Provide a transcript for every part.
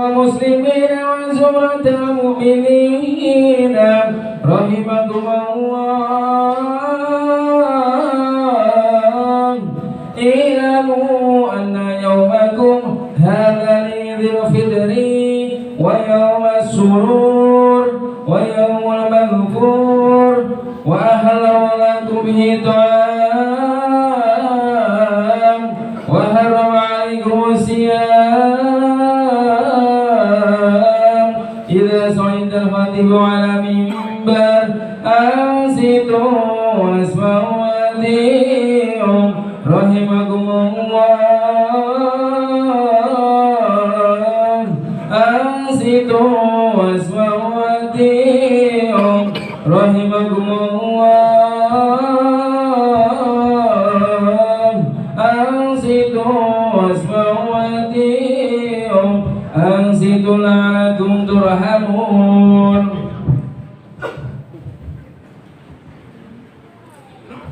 المسلمين وزمرة المؤمنين رحمكم الله. اعلموا أن يومكم هذا عيد الفطر ويوم السرور ويوم المغفور، وأحل لكم به طعام وحرم عليكم الصيام. إذا صعد الخطيب على منبر أنصتوا واسمعوا وأطيعوا رحمكم الله. أنصتوا واسمعوا وأطيعوا رحمكم الله. أنصتوا واسمعوا وأطيعوا أنصتوا لعلكم ترحمون.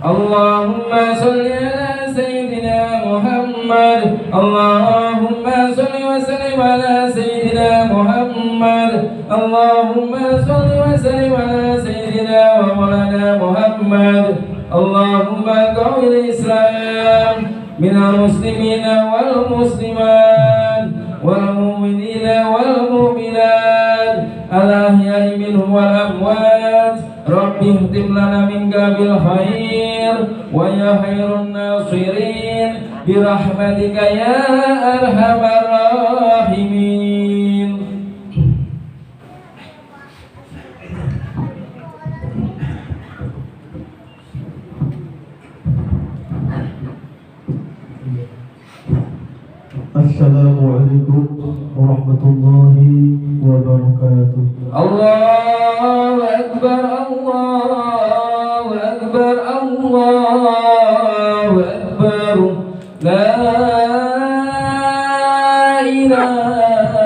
اللهم صل على سيدنا محمد. اللهم صل وسلم على سيدنا محمد. اللهم صل وسلم على سيدنا ومولانا محمد. اللهم قوي الإسلام من المسلمين والمسلمات والمؤمنين والمؤمنات الأحياء منهم والأموات. رب اختم لنا منك بالخير ويا خير الناصرين برحمتك يا أرحم الراحمين. Assalamualaikum warahmatullahi wabarakatuh. Allahu Akbar, Allahu Akbar, Allahu Akbar. La ilaha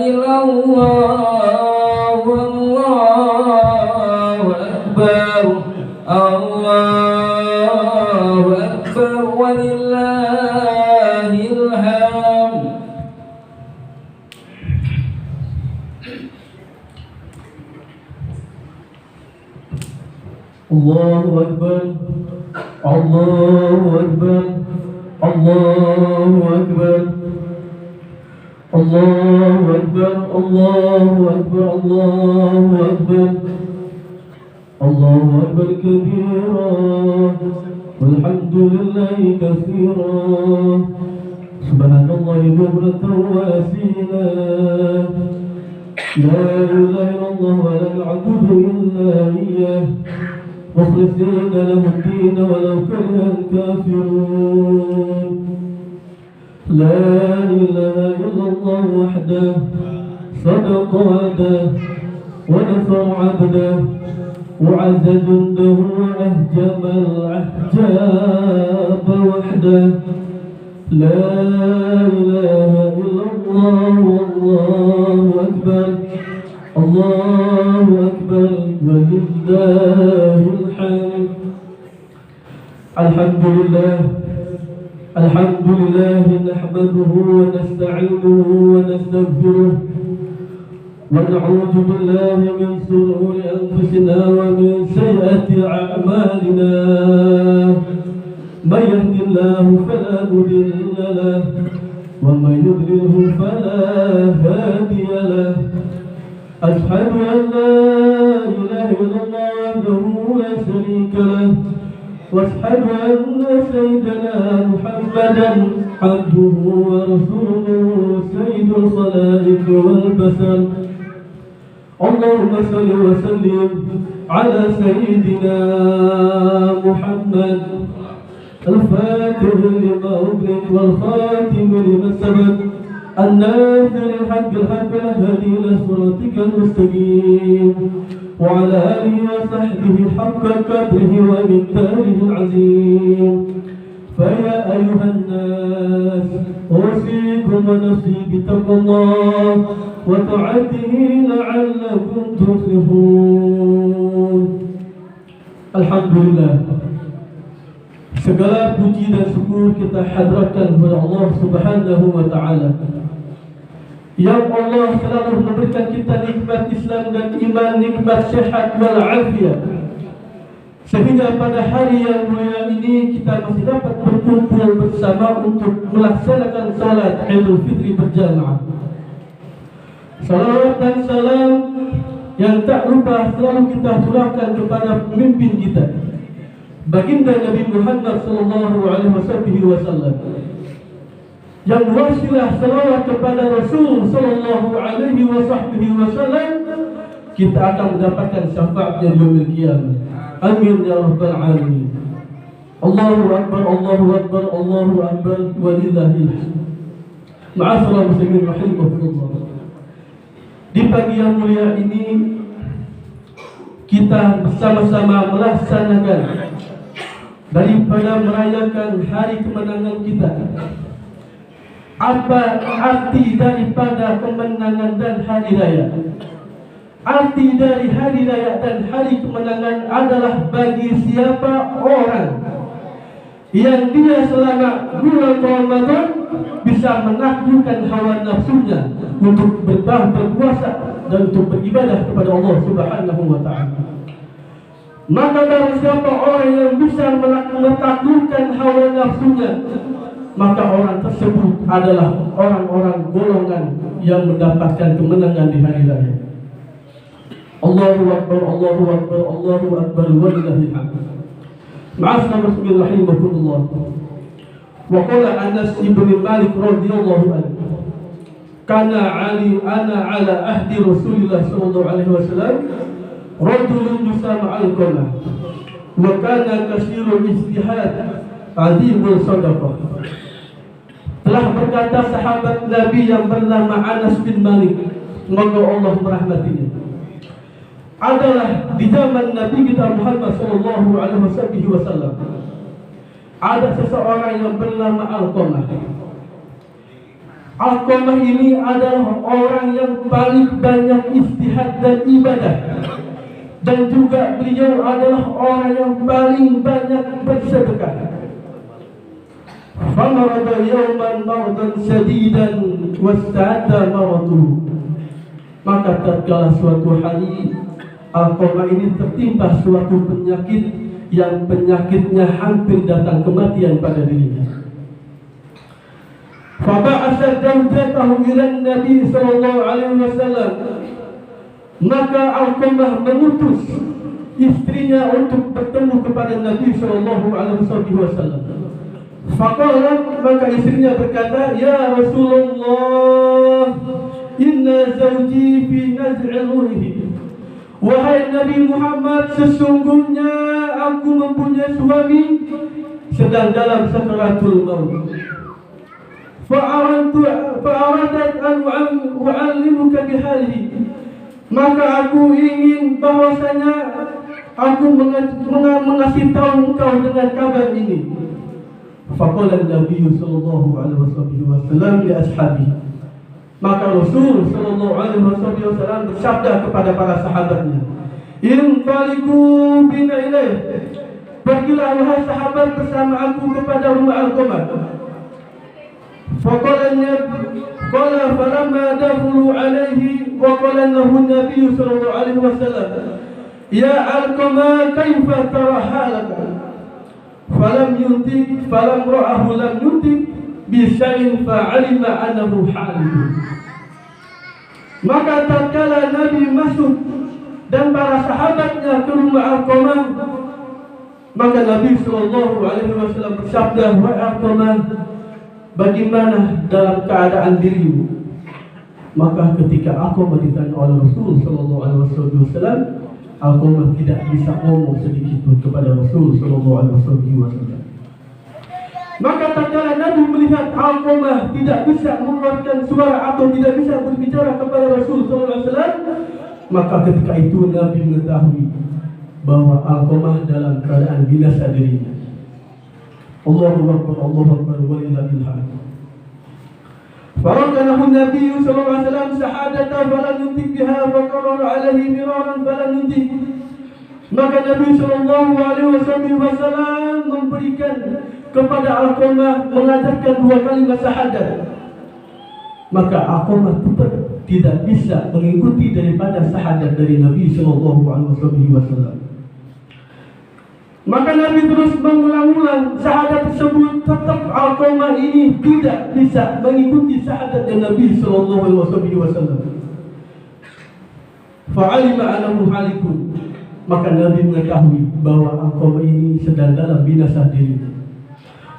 illallah, Allahu Akbar, Allahu Akbar, walillahil hamd. Allahu Akbar, Allahu Akbar, Allahu Akbar, Allahu Akbar, Allahu Akbar, Allahu Akbar, Allahu Akbar kabira, walhamdulillahi katsira, subhanallahi bukratan wa asila. La ilaha illallah wa la na'budu illa iyyah مخلصين له الدين ولو كره الكافرون. لا إله إلا الله وحده صدق وعده ونصر عبده وعز جنده وأهجم الأحزاب وحده. لا إله إلا الله والله أكبر، الله أكبر ولله الحمد. الحمد لله، الحمد لله نحمده ونستعينه ونستغفره ونعوذ بالله من شرور أنفسنا ومن سيئات أعمالنا. من يهد الله فلا مضل له ومن يضلله فلا هادي له. أشهد أن لا إله إلا الله وحده لا شريك له وأشهد أن سيدنا محمدا عبده ورسوله سيد الخلائق والبشر. اللهم صل وسلم على سيدنا محمد الفاتح لما أغلق والخاتم لما سبق الناصر الحق الحق الهادي إلى صراطك المستقيم وعلى آله وصحبه حق قدره ومقداره العظيم. فيا أيها الناس أوصيكم ونفسي بتقوى الله وطاعته لعلكم تفلحون. Alhamdulillah, segala puji dan syukur kita hadrakan kepada Allah Subhanahu wa taala yang Allah selalu memberikan kita nikmat Islam dan iman, nikmat sehat wal afiat, sehingga pada hari yang mulia ini kita masih dapat berkumpul bersama untuk melaksanakan salat Idul Fitri berjamaah. Salawat dan salam yang tak lupa selalu kita curahkan kepada pemimpin kita, baginda Nabi Muhammad sallallahu alaihi wasallam, yang wasilah salawat kepada Rasul sallallahu alaihi wasallam, kita akan mendapatkan syafaatnya di yaumil qiyamah. Amin ya rabbal alamin. Allahu akbar, Allahu akbar, Allahu akbar, walillahil hamd. Ma'asyiral muslimin rahimakumullah. Di pagi yang mulia ini kita bersama-sama melaksanakan daripada merayakan hari kemenangan kita. Apa arti daripada kemenangan dan hari raya? Arti dari hari raya dan hari kemenangan adalah bagi siapa orang yang dia selama bulan Ramadan bisa menaklukkan hawa nafsunya untuk berpuasa dan untuk beribadah kepada Allah Subhanahu wa ta'ala. Maka dari siapa orang yang bisa menaklukkan hawa nafsunya, maka orang tersebut adalah orang-orang golongan yang mendapatkan kemenangan di hari raya. Allahu akbar, Allahu akbar, Allahu akbar, walillahil hamd. Ma'asyiral muslimin rahimakumullah. Wa qala Anas ibn Malik radhiyallahu anhu, kana Ali ana ala ahdi Rasulillah sallallahu alaihi wasallam rajulun yusama al-qamah wa kana katsirul ijtihad azimul sadaqah. Telah berkata sahabat Nabi yang bernama Anas bin Malik, semoga Allah merahmatinya, adalah di zaman Nabi kita Muhammad sallallahu alaihi wasallam ada seseorang yang bernama Al-Qamah. Al-Qamah ini adalah orang yang paling banyak ijtihad dan ibadah, dan juga beliau adalah orang yang paling banyak bersedekah. Famarada yawman mardan syadidan wasta'adda maratuhu. Maka tatkala suatu hari Al-Qamah ini tertimpa suatu penyakit yang penyakitnya hampir datang kematian pada dirinya. Faba'asa zawjatahu ila Nabi sallallahu alaihi wasallam. Maka Al-Qamah mengutus istrinya untuk bertemu kepada Nabi sallallahu alaihi wasallam. Faqalat, maka istrinya berkata, ya Rasulullah, inna zawji fi naz'i ruhihi. Wahai Nabi Muhammad, sesungguhnya aku mempunyai suami sedang dalam sakaratul maut. Fa'aradat an u'allimuka bihalihi. Maka aku ingin bahwasanya aku mengasih tahu engkau dengan kabar ini. Faqala Nabi sallallahu alaihi wasallam li ashabihi. Maka Rasul sallallahu alaihi wasallam bersabda kepada para sahabatnya, "Intaliqu bina ilaih." Pergilah wahai sahabat bersama aku kepada rumah Al-Qamah. Qala falamma dakhulu alaihi wa qala lahu Nabi sallallahu alaihi wasallam, "Ya Al-Qamah, kaifa tara halaka?" Falam yuntik, falam ra'ahu lam yuntik bisya'in fa'alima annahu halidun. Maka tatkala Nabi masuk dan para sahabatnya ke rumah Al-Qamah, maka Nabi sallallahu alaihi wasallam bersabda, "Wahai Al-Qamah, bagaimana dalam keadaan dirimu?" Maka ketika Al-Qamah ditanya oleh Rasul sallallahu alaihi wasallam, Al-Qamah tidak bisa ngomong sedikit pun kepada Rasul sallallahu alaihi wasallam. Maka tatkala Nabi melihat Al-Qamah tidak bisa mengeluarkan suara atau tidak bisa berbicara kepada Rasul sallallahu alaihi wasallam, maka ketika itu Nabi mengetahui bahwa Al-Qamah dalam keadaan binasa dirinya. Allahu akbar, Allahu akbar, walillahil hamd. Farakanahu Nabi sallallahu alaihi wasallam shahadatan falam yuntik biha wa qarara alaihi miraran falam yuntik. Maka Nabi sallallahu alaihi wasallam memberikan kepada Al-Qamah, mengajarkan dua kalimat syahadat. maka Alqamah tetap tidak bisa mengikuti daripada syahadat dari Nabi Sallallahu Alaihi Wasallam. Maka Nabi terus mengulang-ulang syahadat tersebut, tetap Alqamah ini tidak bisa mengikuti syahadat dari Nabi Sallallahu Alaihi Wasallam. Fa'alima anahu halikun, maka Nabi mengetahui bahwa Alqamah ini sedang dalam binasa diri.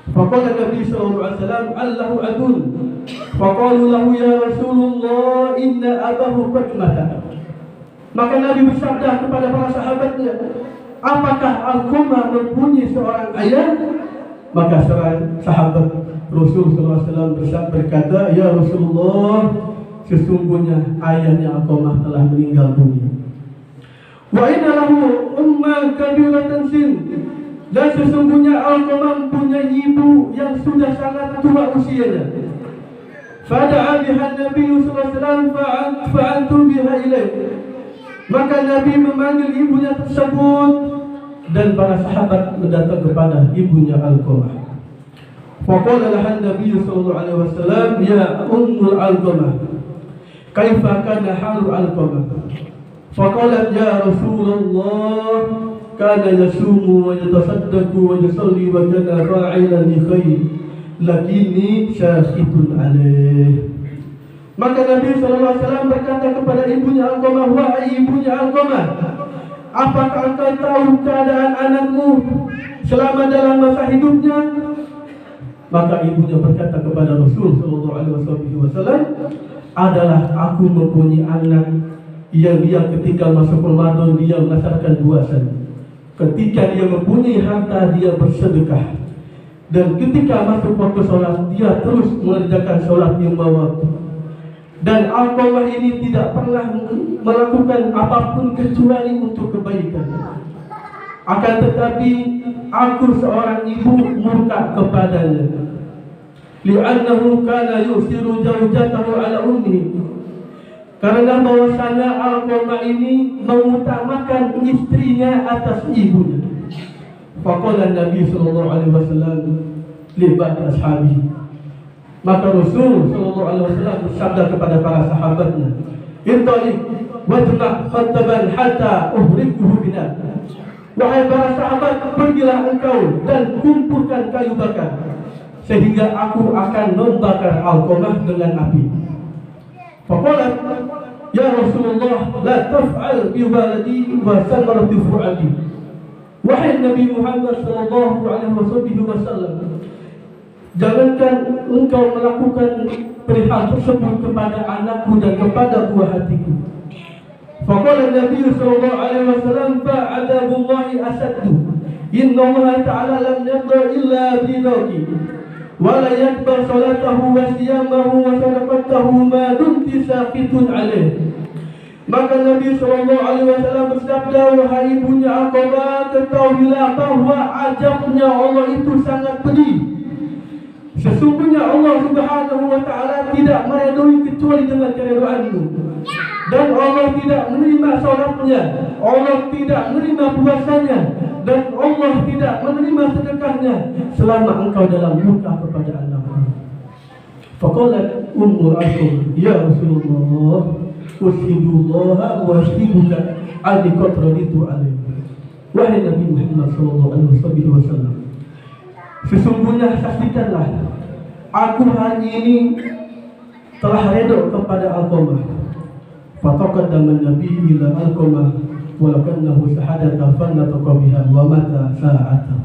Faqala Nabi sallallahu alaihi wasallam allahu adun. Faqalu lahu ya Rasulullah inna abahu qad mata. Maka Nabi bersabda kepada para sahabatnya, apakah Alqamah mempunyai seorang ayah? Maka seorang sahabat Rasul sallallahu alaihi wasallam berkata, ya Rasulullah, sesungguhnya ayahnya Alqamah telah meninggal dunia. Wa inna lahu umma kabiratan sin, dan sesungguhnya Alqamah punya ibu yang sudah sangat tua usianya. Fada'a biha Nabi sallallahu alaihi wasallam fa'antu biha ilaih. Maka Nabi memanggil ibunya tersebut dan para sahabat mendatang kepada ibunya Alqamah. Faqala lahan Nabi sallallahu alaihi wasallam, ya ummul Alqamah, kaifa kana halu Alqamah? Faqalat ya Rasulullah, kana yasumu wa yatasaddaqu wa yusalli wa kana fa'ilan li khair, lakini syahidun alaih. Maka Nabi SAW berkata kepada ibunya Alqamah, wahai ibunya Alqamah, apakah engkau tahu keadaan anakmu selama dalam masa hidupnya? Maka ibunya berkata kepada Rasul SAW, adalah aku mempunyai anak yang dia ketika masuk Ramadan dia melaksanakan puasa. Ketika dia mempunyai harta dia bersedekah, dan ketika masuk waktu sholat dia terus mengerjakan sholat lima waktu. Dan Alqamah ini tidak pernah melakukan apapun kecuali untuk kebaikan. Akan tetapi aku seorang ibu murka kepadanya, li'annahu kana yusiru zawjatahu ala ummi, karena bahwasanya Alqamah ini mengutamakan istrinya atas ibunya. Faqala Nabi sallallahu alaihi wasallam li ba'd ashabi, maka Rasul sallallahu alaihi wasallam bersabda kepada para sahabatnya, intaliq wajma' khattaban hatta uhrikuhu binar. Wahai para sahabat, pergilah engkau dan kumpulkan kayu bakar sehingga aku akan membakar Alqamah dengan api. Faqala ya Rasulullah, la taf'al bi waladi wa samarati fu'adi. Wahai Nabi Muhammad sallallahu alaihi wasallam, jangankan engkau melakukan perihal tersebut kepada anakku dan kepada buah hatiku. Faqala Nabi sallallahu alaihi wasallam, fa'adabullahi asaddu, inna Allah ta'ala lam yarda illa bidaki, wa la yakbar salatahu wa siyamahu wa sadaqatahu ma dumti saqitun alaih. Maka Nabi sallallahu alaihi wasallam bersabda, wahai ibunya Alqamah, ketahuilah bahwa azabnya Allah itu sangat pedih. Sesungguhnya Allah Subhanahu wa ta'ala tidak meridhoi kecuali dengan keridhaanmu. Dan Allah tidak menerima salatnya, Allah tidak menerima puasanya, dan Allah tidak menerima sedekahnya selama engkau dalam murka kepada anakmu. Faqalat Ummul Alqamah, ya Rasulullah, ushidullaha wa ushiduka alli qad raditu alaihi. Wahai Nabi Muhammad sallallahu alaihi wasallam, sesungguhnya saksikanlah, aku hari ini telah redha kepada Alqamah. Fataqaddama Nabi ila Alqamah wa lakannahu shahadatan fannataqa biha wa mata sa'atan.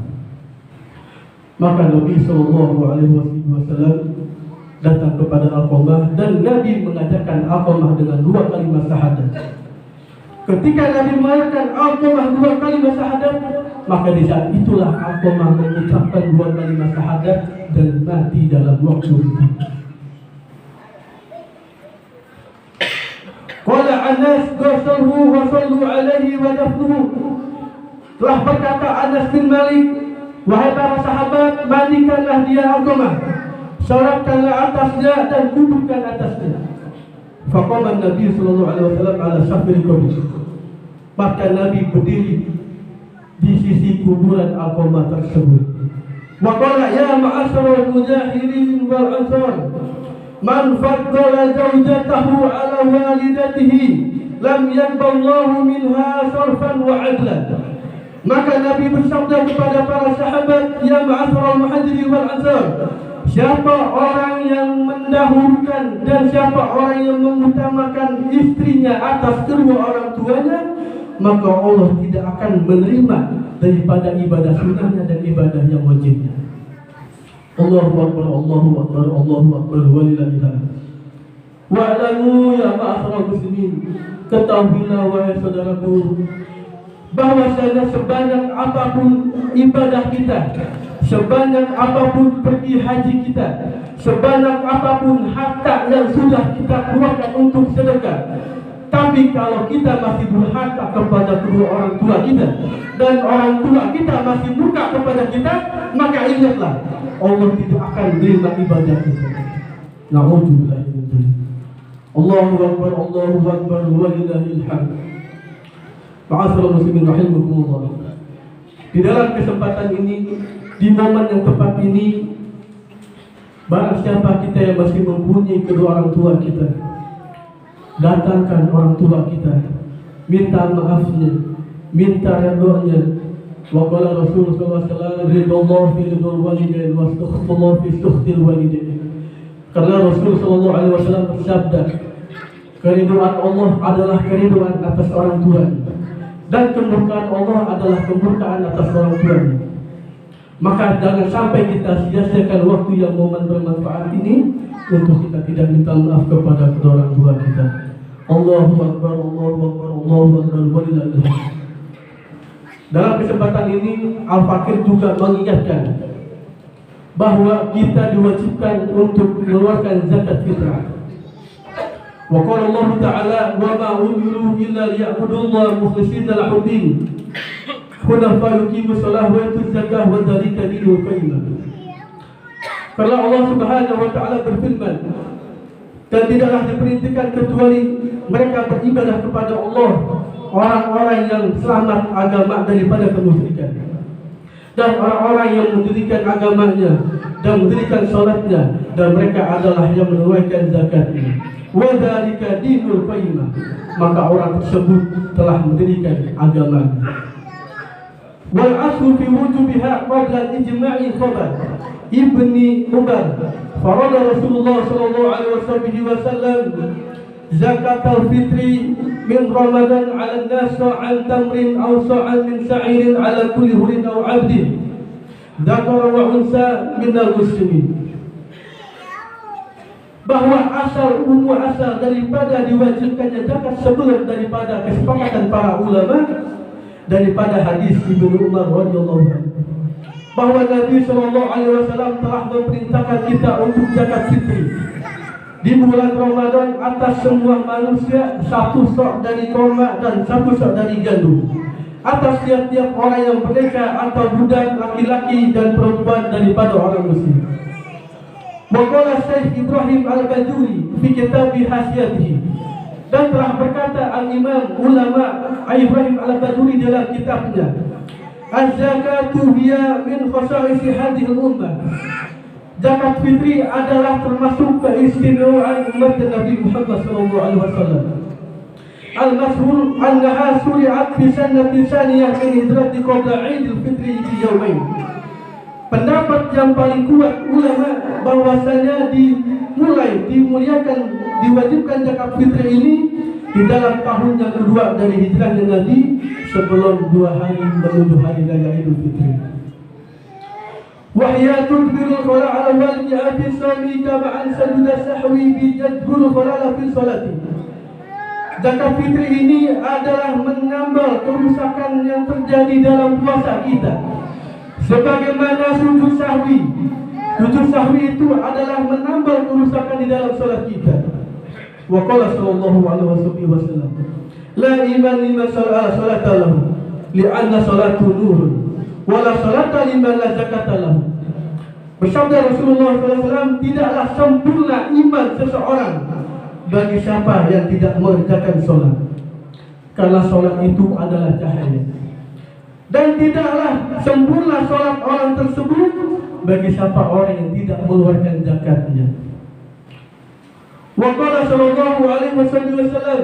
Maka Nabi sallallahu alaihi wasallam datang kepada Alqamah dan Nabi mengadakan Alqamah dengan dua kalimat syahadat. Ketika Nabi mengadakan Alqamah dua kalimat syahadat, maka di saat itulah Alqamah mengucapkan dua kalimat syahadat dan mati dalam waktu itu. Qala Anas ghasalhu wa sallu alaihi wa dafnuhu. Telah berkata Anas bin Malik, wahai para sahabat, mandikanlah dia Alqamah, salatkanlah atasnya dan kuburkan atasnya. Faqama Nabi sallallahu alaihi wasallam ala safri qabri. Maka Nabi berdiri di sisi kuburan Alqamah tersebut. Wa qala ya ma'asyaral mujahirin wal ansar, Man faddala zawjatahu ala walidatihi lam yakballahu minha sarfan wa adlan. Maka Nabi bersabda kepada para sahabat, ya ma'asyiral muhajirin wal ansar, siapa orang yang mendahulukan dan siapa orang yang mengutamakan istrinya atas kedua orang tuanya, maka Allah tidak akan menerima daripada ibadah sunnahnya dan ibadah yang wajibnya. Allahu Akbar, Allahu Akbar, Allahu Akbar, walillahil hamd. Wa'lamu ya ma'asyiral muslimin, ketahuilah wahai saudaraku, bahwasanya sebanyak apapun ibadah kita, sebanyak apapun pergi haji kita, sebanyak apapun harta yang sudah kita keluarkan untuk sedekah, tapi kalau kita masih durhaka kepada kedua orang tua kita dan orang tua kita masih murka kepada kita, maka ingatlah Allah tidak akan menerima ibadah kita. Na'udzubillah min dzalik. Allahu Akbar, Allahu Akbar, walillahil hamd. Ma'asyiral muslimin rahimakumullah. Di dalam kesempatan ini, di momen yang tepat ini, barang siapa kita yang masih mempunyai kedua orang tua kita, datangkan orang tua kita, minta maafnya, minta redha-Nya. Wa qala Rasulullah sallallahu alaihi wasallam, ridallahu fi ridal walidain wa astaghfirullah fi sukhtil walidain. Karena Rasulullah sallallahu alaihi wasallam bersabda, keridhaan Allah adalah keridhaan atas orang tua, dan kemurkaan Allah adalah kemurkaan atas orang tua. Maka jangan sampai kita sia-siakan waktu yang momen bermanfaat ini untuk kita tidak minta maaf kepada kedua orang tua kita. Allahu Akbar, Allahu Akbar, Allahu Akbar, walillahil hamd. Dalam kesempatan ini Al-Fakir juga mengingatkan bahwa kita diwajibkan untuk mengeluarkan zakat fitrah. Wa qala Allah Ta'ala, wa ma umiru illa liya'budullaha mukhlishina lahu-d-din hunafa yuqimu shalah wa yutuz zakah wa dzalika dinul qayyim. Karena Allah Subhanahu wa Ta'ala berfirman, dan tidaklah diperintahkan kecuali mereka beribadah kepada Allah, orang-orang yang selamat agama daripada kemusyrikan, dan orang-orang yang mendirikan agamanya dan mendirikan salatnya, dan mereka adalah yang menunaikan zakatnya. Wa dzalika dinul qayyim. Maka orang tersebut telah mendirikan agamanya. Wal aslu fi wujubiha qabla al-ijma'i khabar Ibni Umar farada Rasulullah sallallahu alaihi wasallam zakat al-fitri min Ramadan 'ala an-nas sa'an tamrin aw sa'an min sa'irin 'ala kulli hurin aw 'abdin dzakara wa unsa min al-muslimin. Bahwa asal daripada diwajibkannya zakat sebelum daripada kesepakatan para ulama daripada hadis Ibnu Umar radhiyallahu anhu, bahwa Nabi sallallahu alaihi wasallam telah memerintahkan kita untuk zakat fitri di bulan Ramadan atas semua manusia, satu sok dari korma dan satu sok dari gandum, atas tiap-tiap orang yang merdeka atau budak, laki-laki dan perempuan daripada orang muslim. Waqala Syekh Ibrahim Al-Bajuri fi kitab Hasiyatihi, dan telah berkata Al-Imam Ulama Ibrahim Al-Bajuri dalam kitabnya, Az-zakatu hiya min khasa'isi hadhihi al-ummah. Zakat fitri adalah termasuk keistimewaan umat Nabi Muhammad sallallahu alaihi wasallam. Al-mashhur annaha suri'at fi sanati tsaniyah min hijrati qabla 'Idul Fitri bi yawmain. Pendapat yang paling kuat ulama bahwasanya dimuliakan, diwajibkan zakat fitri ini di dalam tahun yang kedua dari hijrahnya Nabi, sebelum 2 hari menuju hari raya Idul Fitri. Wahya tudbirul khalal wal fi sami kama an sajuda sahwi bi jadhul khalal fi salati. Zakat fitri ini adalah menambal kerusakan yang terjadi dalam puasa kita, sebagaimana sujud sahwi. Sujud sahwi itu adalah menambal kerusakan di dalam salat kita. Wa qala sallallahu alaihi wasallam, la iman liman salata lahu li'anna salatu nurun wala salata liman la zakata lahu. Bersabda Rasulullah SAW, tidaklah sempurna iman seseorang bagi siapa yang tidak mengerjakan sholat, karena sholat itu adalah cahaya. Dan tidaklah sempurna sholat orang tersebut bagi siapa orang yang tidak mengeluarkan zakatnya. Wa qala sallallahu alaihi wasallam,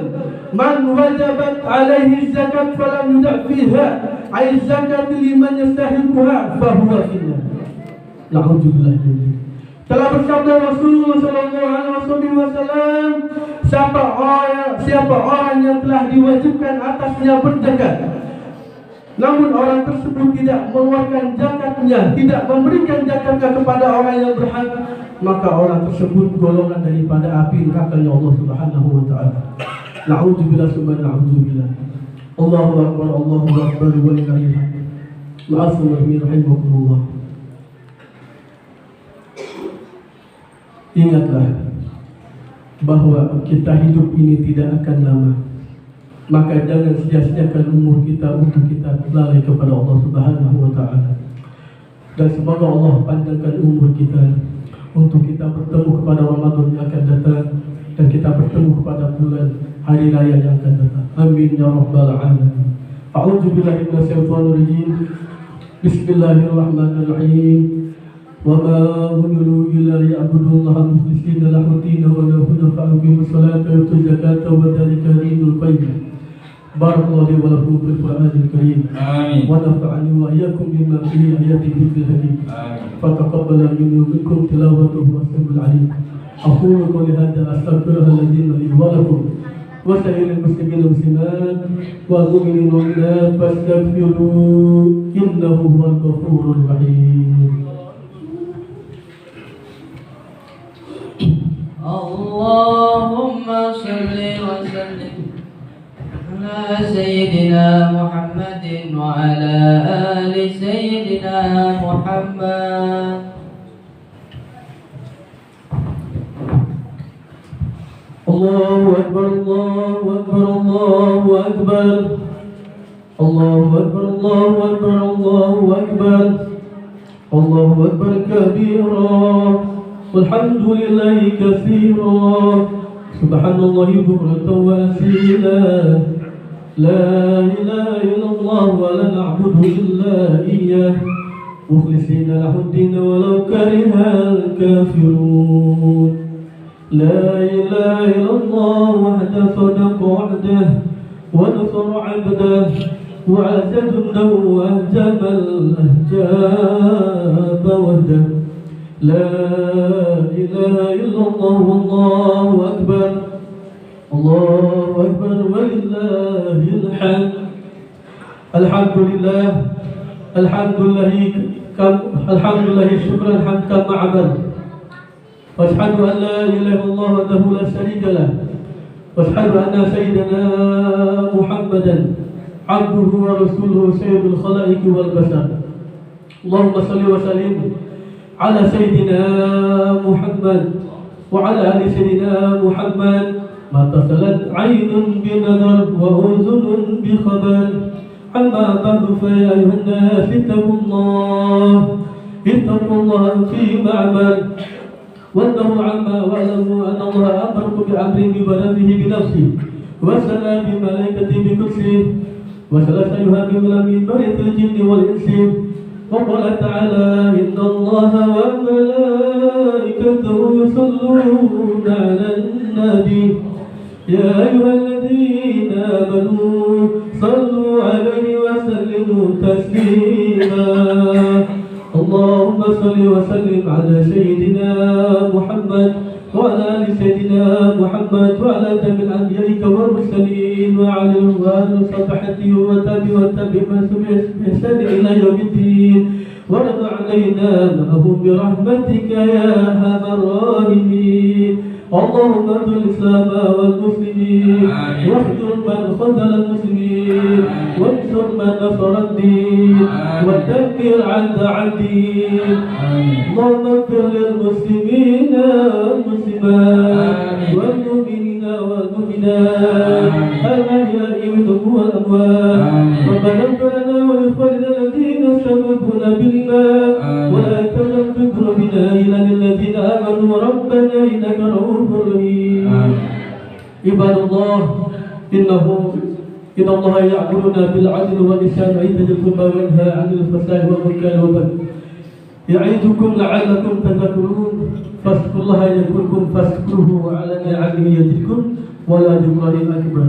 man wajabat alaihi zakat falam yudfiha, ay zakat liman yastahiquha fa huwa finnar. Na'udzubillah. Telah bersabda Rasulullah sallallahu alaihi wasallam, siapa orang yang telah diwajibkan atasnya berzakat, namun orang tersebut tidak mengeluarkan zakatnya, tidak memberikan zakatnya kepada orang yang berhak, maka orang tersebut golongan daripada api neraka-Nya Allah Subhanahu wa taala. Na'udzubillah summa na'udzubillah. Allahu akbar, Allahu akbar wa lillahil hamd. Ma'assalamihi rahimakumullah. Ingatlah bahwa kita hidup ini tidak akan lama. Maka jangan sia-siakan umur kita untuk kita lalai kepada Allah Subhanahu wa taala. Dan semoga Allah panjangkan umur kita untuk kita bertemu kepada Ramadan yang akan datang dan kita bertemu kepada bulan hari raya yang akan datang. Amin ya rabbal alamin. A'udzu billahi minasyaitonir rajim. Bismillahirrahmanirrahim. Wa ma umiru illa liya'budullaha mukhlishina lahu ad-din wa la hunafa yuqimus salata wa yutuz zakata wa dzalika dinul qayyim. Barakallahu li wa lakum fil Qur'anil Karim. Amin. Wa nafa'ani wa iyyakum bima fihi ayatin dzikril hakim. Amin. Fataqabbal minni wa minkum tilawatahu was-sami'ul 'alim. Aqulu qawli hadza astaghfirullahal li wa lakum wa sa'iril muslimin wal muslimat wal mu'minin wal mu'minat fastaghfiruhu innahu huwal ghafurur rahim. Allahumma salli wa sallim ala Sayyidina Muhammadin wa ala ali Sayyidina Muhammad. Allahu akbar, Allahu akbar, Allahu akbar. Allahu akbar, Allahu akbar, Allahu akbar. Allahu akbar kabira. Walhamdulillahi katsira. Subhanallahi bukratan wa asila. La ilaha illallah wa la na'budu illa iyyah. Mukhlishina lahu ad-din walau karihal kafirun. La ilaha illallah wahdahu sadaqa wa'dah wa nasara 'abdah wa 'azza jundahu wa ahzama al-ahzaba wahdah. La ilaha illallah wallahu akbar. Allahu akbar walillahil hamd. Alhamdulillah, alhamdulillah syukran hamd kama 'amal. واشهد ان لا اله الا الله وحده لا شريك له واشهد ان سيدنا محمدا عبده ورسوله سيد الخلائق والبشر. اللهم صل وسلم على سيدنا محمد وعلى ال سيدنا محمد. ما اتصلت عين بنظر واذن بخبر. اما بعد فيا ايها الناس اتقوا الله في معمل وانتهوا عما واعلموا ان الله امركم بامر ببلده بنفسه وسنى بملائكته بقدسه وثلاث ايها من بريه الجن والانس. وقال تعالى ان الله وملائكته يصلون على النبي يا ايها الذين امنوا صلوا عليه وسلموا تسليما. اللهم صل وسلم على سيدنا محمد وعلى ال سيدنا محمد وعلى جميع انبيائك والمرسلين وعلى صحبه وتابعين بإحسان الى يوم الدين. وارض علينا معهم برحمتك يا ارحم الراحمين. اللهم انصر الاسلام والمسلمين واخذل من خذل المسلمين وانصر من نصر الدين ودمر عدا الدين. اللهم اغفر للمسلمين والمسلمات والمؤمنين والمؤمنات الاحياء منهم والاموات. ربنا اغفر لنا ولاخواننا الذين سبقونا بالايمان ولا تجعل في قلوبنا غلا للذين امنوا ربنا انك رؤوف رحيم. عباد الله إن الله يأمرنا بالعدل والإحسان وإيتاء القربى وينهى عن الفحشاء والمنكر والبغي يعظكم لعلكم تذكرون. فاذكروا الله يذكركم فاذكروه على نعمه يزدكم ولا ذكر أكبر